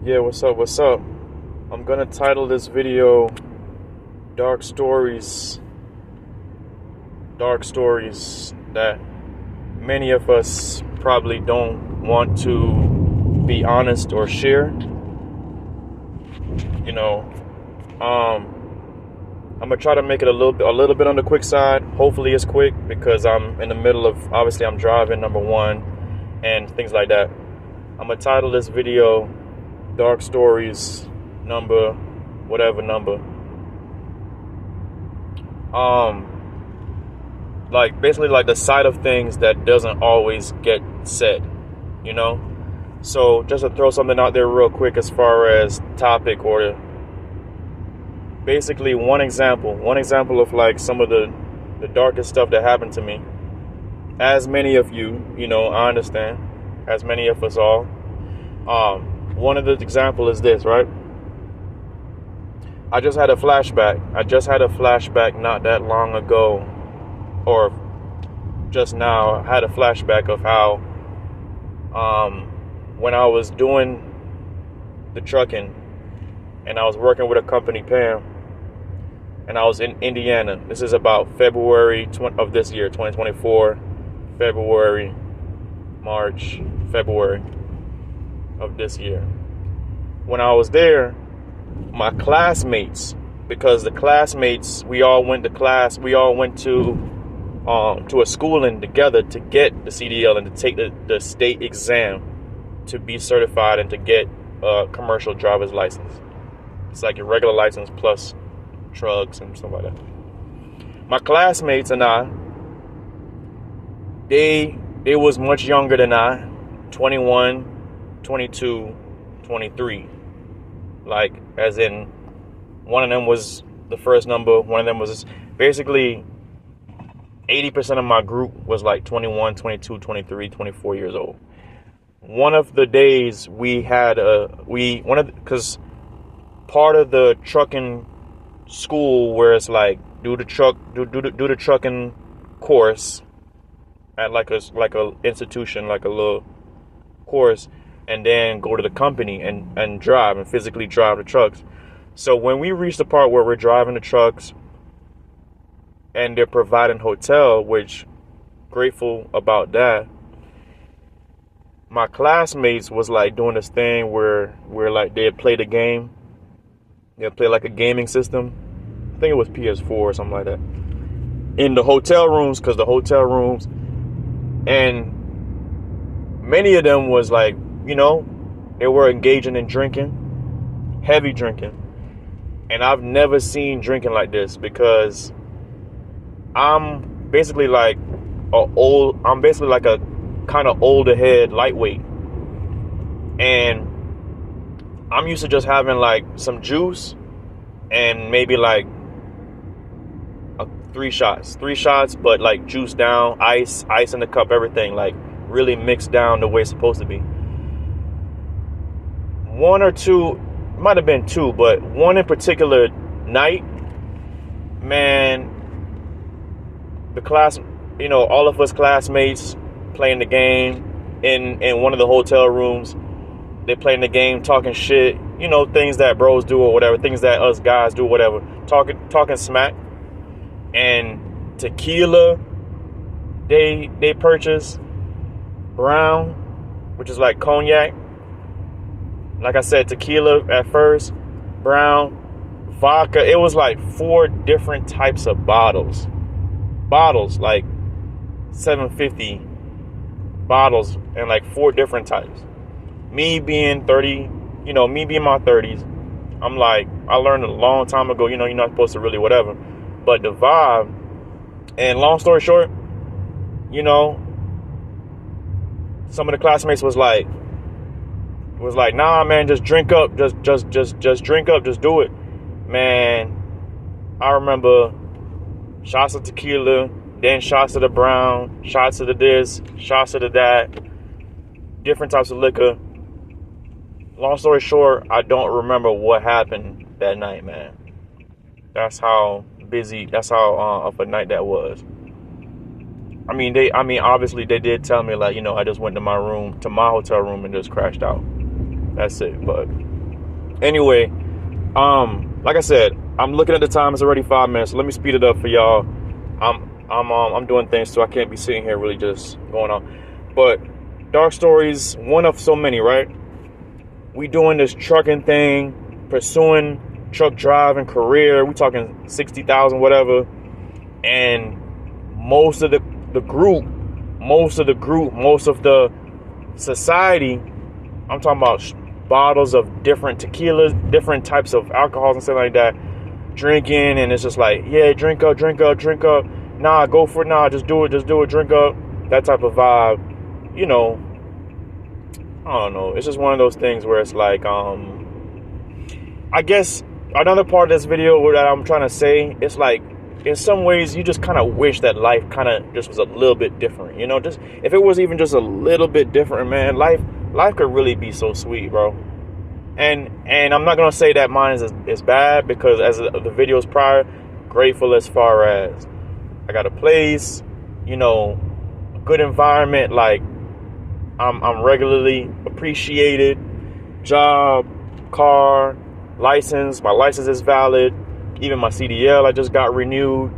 Yeah, what's up? What's up? I'm gonna title this video Dark Stories. Dark stories that many of us probably don't want to be honest or share. You know, I'm gonna try to make it a little bit on the quick side. Hopefully it's quick because I'm in the middle of, obviously I'm driving, number one, and things like that. I'm gonna title this video Dark Stories number whatever number. Like basically like the side of things that doesn't always get said, you know? So just to throw something out there real quick as far as topic, or basically one example of like some of the darkest stuff that happened to me. As many of you know, I understand, as many of us all. One of the example is this, right? I just had a flashback not that long ago, or just now. I had a flashback of how when I was doing the trucking and I was working with a company, Pam, and I was in Indiana. This is about February of this year, 2024, February of this year. When I was there, my classmates, because the classmates, we all went to a schooling together to get the CDL and to take the state exam to be certified and to get a commercial driver's license. It's like your regular license plus trucks and stuff like that. My classmates and I, they was much younger than I, 21, 22, 23. Like, as in, one of them was the first number, one of them was basically 80% of my group was like 21, 22, 23, 24 years old. One of the days we had because part of the trucking school where it's like do the trucking course at like a institution, like a little course, and then go to the company and drive and physically drive the trucks. So when we reach the part where we're driving the trucks and they're providing hotel, which grateful about that, my classmates was like doing this thing where like they'd play the game. They'd play like a gaming system. I think it was PS4 or something like that. In the hotel rooms, because the hotel rooms, and many of them was like, you know, they were engaging in drinking, heavy drinking. And I've never seen drinking like this because I'm basically like a kind of older head lightweight. And I'm used to just having like some juice and maybe like 3 shots, but like juice down, ice in the cup, everything like really mixed down the way it's supposed to be. One or two, might have been 2, but one in particular night, man, the class, you know, all of us classmates playing the game in one of the hotel rooms. They playing the game, talking shit, you know, things that bros do or whatever, things that us guys do, whatever, talking smack. And tequila, they purchased, brown, which is like cognac. Like I said, tequila at first, brown, vodka. It was like 4 different types of bottles, like 750 bottles, and like 4 different types. Me being 30, you know, me being my 30s, I'm like, I learned a long time ago, you know, you're not supposed to really whatever. But the vibe, and long story short, you know, some of the classmates was like, nah, man, just drink up, just drink up, just do it. Man, I remember shots of tequila, then shots of the brown, shots of the this, shots of the that, different types of liquor. Long story short, I don't remember what happened that night, man. That's how of a night that was. I mean, obviously they did tell me, like, you know, I just went to my hotel room and just crashed out. That's it. But Anyway, like I said, I'm looking at the time. It's already 5 minutes. So let me speed it up for y'all. I'm doing things, so I can't be sitting here really just going on. But Dark Stories, one of so many, right? We doing this trucking thing, pursuing truck driving career. We talking 60,000, whatever. And most of the group, most of the society, I'm talking about bottles of different tequilas, different types of alcohols and stuff like that, drinking, and it's just like, yeah, drink up. Nah, go for it. Nah, just do it, drink up. That type of vibe, you know. I don't know. It's just one of those things where it's like, I guess another part of this video that I'm trying to say, it's like, in some ways, you just kind of wish that life kind of just was a little bit different, you know. Just if it was even just a little bit different, man, life could really be so sweet, bro. And I'm not gonna say that mine is bad, because as the videos prior, grateful as far as I got a place, you know, a good environment, like I'm regularly appreciated, job, car, license, my license is valid. Even my CDL, I just got renewed.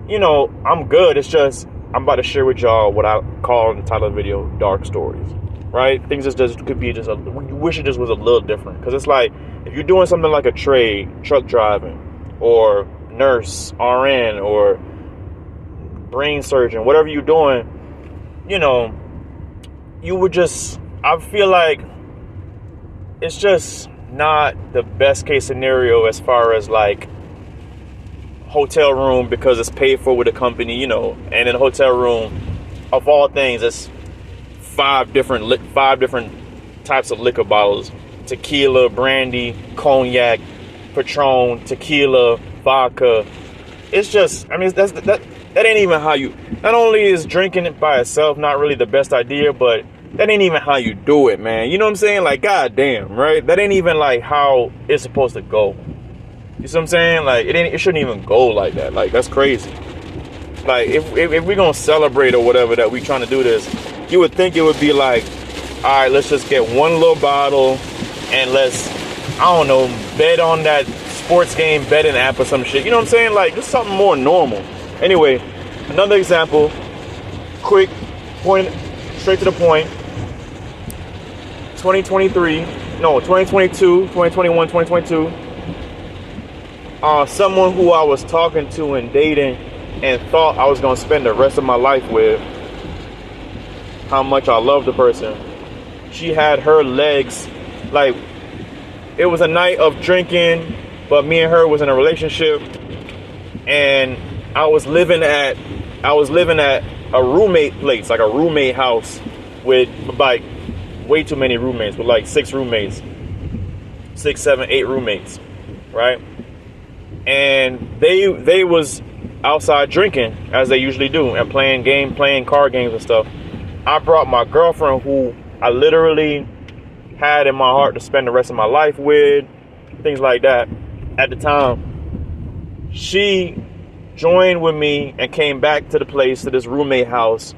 You know, I'm good. It's just, I'm about to share with y'all what I call in the title of the video, Dark Stories, right? Things just could be just, we wish it just was a little different. Because it's like, if you're doing something like a trade, truck driving, or nurse, RN, or brain surgeon, whatever you're doing, you know, you would just, I feel like it's just not the best case scenario as far as like hotel room, because it's paid for with a company, you know. And in a hotel room, of all things, it's five different types of liquor bottles: tequila, brandy, cognac, Patron, tequila, vodka. It's just, I mean, that ain't even how you, not only is drinking it by itself not really the best idea, but that ain't even how you do it, man. You know what I'm saying? Like, goddamn, right? That ain't even like how it's supposed to go. You see what I'm saying? Like, it shouldn't even go like that. Like, that's crazy. Like, if we're gonna celebrate or whatever that we trying to do this, you would think it would be like, all right, let's just get one little bottle and let's, I don't know, bet on that sports game betting app or some shit. You know what I'm saying? Like, just something more normal. Anyway, another example, quick point, straight to the point. 2022, 2021, 2022. Someone who I was talking to and dating and thought I was going to spend the rest of my life with, how much I love the person. She had her legs, like, it was a night of drinking, but me and her was in a relationship, and I was living at a roommate place, like a roommate house with like way too many roommates, with like 6 roommates, 6, 7, 8 roommates, right? And they was outside drinking, as they usually do, and playing card games and stuff. I brought my girlfriend, who I literally had in my heart to spend the rest of my life with, things like that. At the time, she joined with me and came back to the place, to this roommate house.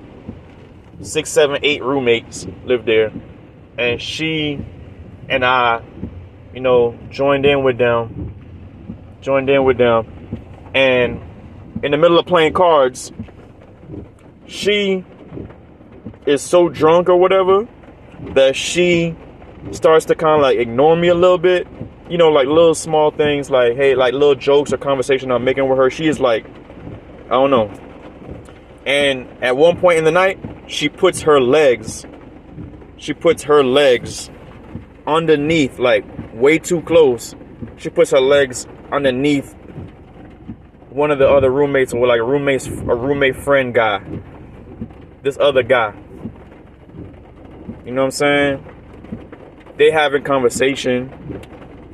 6, 7, 8 roommates lived there, and she and I, you know, joined in with them, and in the middle of playing cards, she is so drunk or whatever that she starts to kind of like ignore me a little bit, you know, like little small things, like, hey, like little jokes or conversation I'm making with her. She is like, I don't know. And at one point in the night, she puts her legs underneath, like way too close. She puts her legs underneath one of the other roommates, or like a roommate friend guy. This other guy. You know what I'm saying? They having conversation.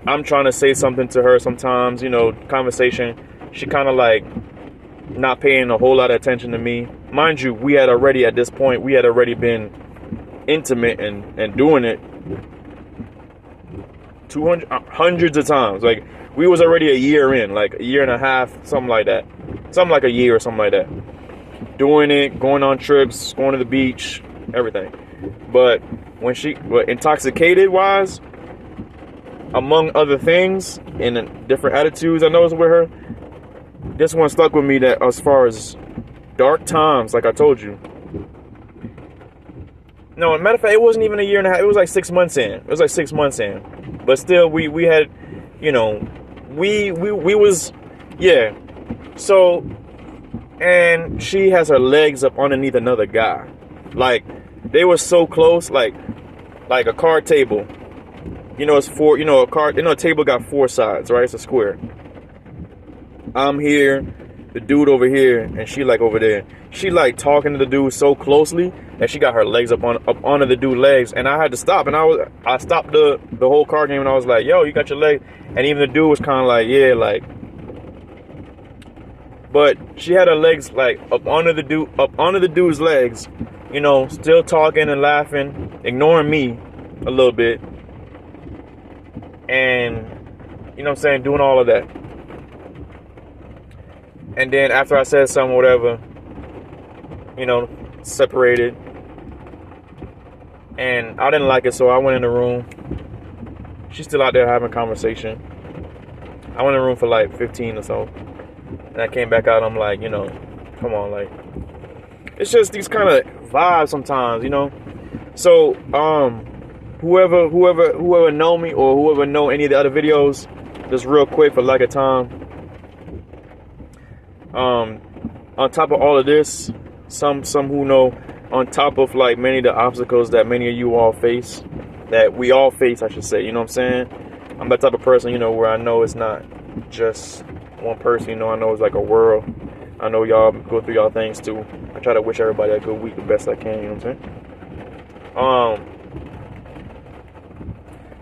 I'm trying to say something to her sometimes, you know, conversation. She kind of like not paying a whole lot of attention to me. Mind you, at this point, we had already been intimate and doing it hundreds of times. Like, we was already a year in, like a year and a half, something like that. Something like a year or something like that. Doing it, going on trips, going to the beach, everything. But when intoxicated wise, among other things and different attitudes I noticed with her, this one stuck with me, that as far as dark times, like I told you. No, matter of fact, it wasn't even a year and a half. It was like 6 months in. It was like 6 months in. But still, we had, you know, we was, yeah. So, and she has her legs up underneath another guy. Like, they were so close, like a card table. You know, it's four, a table got four sides, right? It's a square. I'm here, the dude over here, and she like over there. She like talking to the dude so closely that she got her legs up onto the dude's legs, and I had to stop. And I stopped the whole card game, and I was like, "Yo, you got your leg?" And even the dude was kind of like, "Yeah, like." But she had her legs like up onto the dude's legs, you know, still talking and laughing, ignoring me a little bit, and you know what I'm saying, doing all of that. And then after I said something, whatever, you know, separated. And I didn't like it, so I went in the room. She's still out there having a conversation. I went in the room for like 15 or so. And I came back out, I'm like, you know, come on, like, it's just these kind of vibes sometimes, you know. So, whoever know me or whoever know any of the other videos, just real quick for lack of time. On top of all of this, some who know, on top of like many of the obstacles that many of you all face, that we all face, I should say, you know what I'm saying? I'm that type of person, you know, where I know it's not just one person, you know, I know it's like a world. I know y'all go through y'all things too. I try to wish everybody a good week the best I can, you know what I'm saying?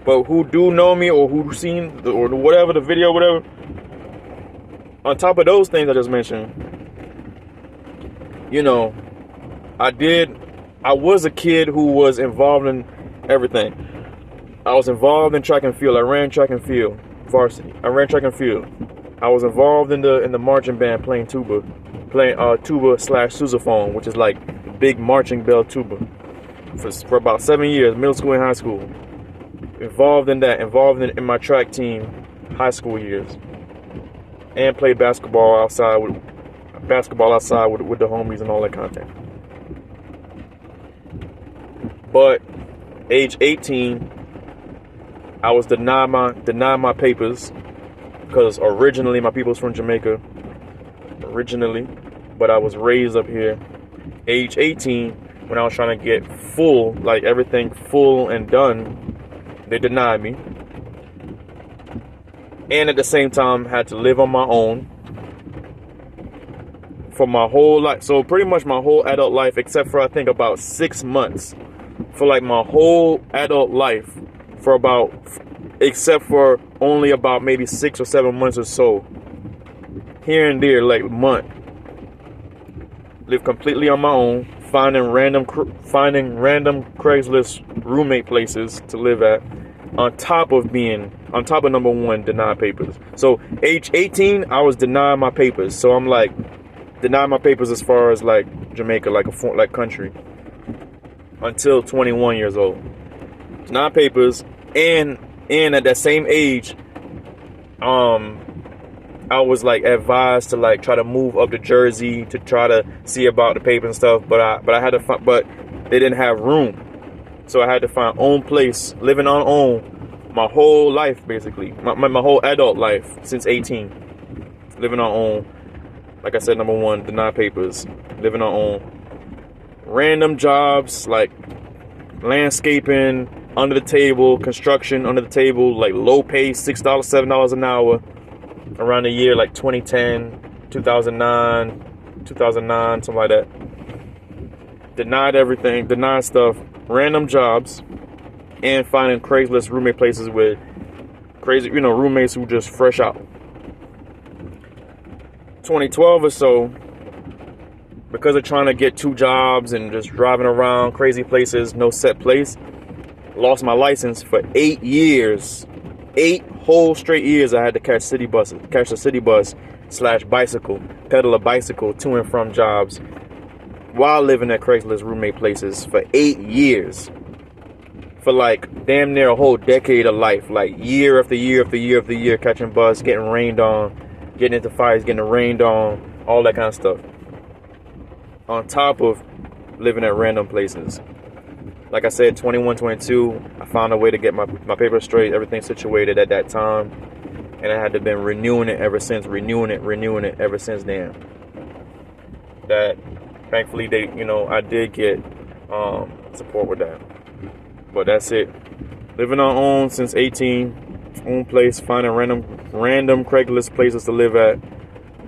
But who do know me or who seen or whatever, the video, whatever, on top of those things I just mentioned, you know, I was a kid who was involved in everything. I was involved in track and field. I ran track and field, varsity. I ran track and field. I was involved in the marching band, playing tuba / sousaphone, which is like the big marching bell tuba, for about 7 years, middle school and high school. Involved in that, in my track team, high school years, and played basketball outside with the homies and all that kind of thing. But age 18, I was denied my papers because originally my people's from Jamaica. But I was raised up here. Age 18, when I was trying to get full, like everything full and done, they denied me. And at the same time, had to live on my own for my whole life. So pretty much my whole adult life, except for I think about 6 months. For like my whole adult life, except for only about maybe 6 or 7 months or so, here and there, like a month, live completely on my own, finding random Craigslist roommate places to live at, on top of number one, denied papers. So age 18, I was denied my papers. So I'm like, denied my papers as far as like Jamaica, like country, until 21 years old. Denied papers, and at that same age, I was like advised to like try to move up to Jersey to try to see about the papers and stuff, but I had to find, but they didn't have room, so I had to find own place, living on own, my whole life basically, my whole adult life since 18, living on own. Like I said, number one, denied papers, living on own, random jobs like landscaping, under the table, construction, under the table, like low pay, $6, $7 an hour. Around the year like 2010, 2009, something like that. Denied everything, denied stuff, random jobs, and finding Craigslist roommate places with crazy, roommates who just fresh out. 2012 or so, because of trying to get 2 jobs and just driving around crazy places, no set place, lost my license for 8 years. 8 whole straight years I had to catch the city bus / bicycle, pedal a bicycle to and from jobs while living at Craigslist roommate places for 8 years. for like damn near a whole decade of life, like year after year after year after year, catching bus, getting rained on, getting into fights, getting rained on, all that kind of stuff. On top of living at random places. Like I said, 21, 22, I found a way to get my paper straight, everything situated at that time. And I had to been renewing it ever since, renewing it ever since then. That, thankfully, I did get support with that. But that's it. Living on own since 18, own place, finding random Craigslist places to live at.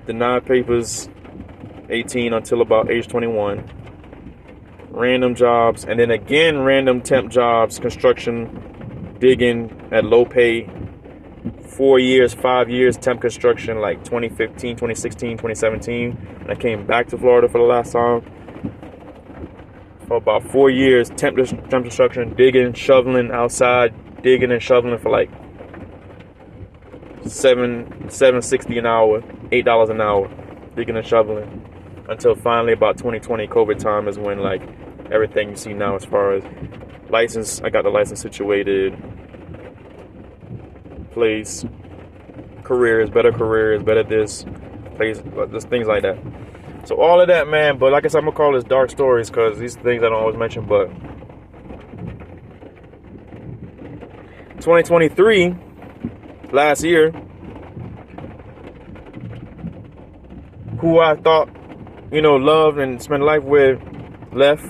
Denied papers, 18 until about age 21. Random jobs, and then again random temp jobs, construction, digging at low pay. 4 years, 5 years temp construction, like 2015, 2016, 2017. When I came back to Florida for the last time. For about 4 years, temp construction, digging, shoveling outside, digging and shoveling for like $7.60 an hour, $8 an hour, digging and shoveling. Until finally about 2020 COVID time is when like everything you see now as far as license, I got the license situated, place, careers, better this, place, just things like that. So all of that, man. But like I said, I'm gonna call this dark stories because these are things I don't always mention. But 2023, last year, who I thought, loved and spent life with, left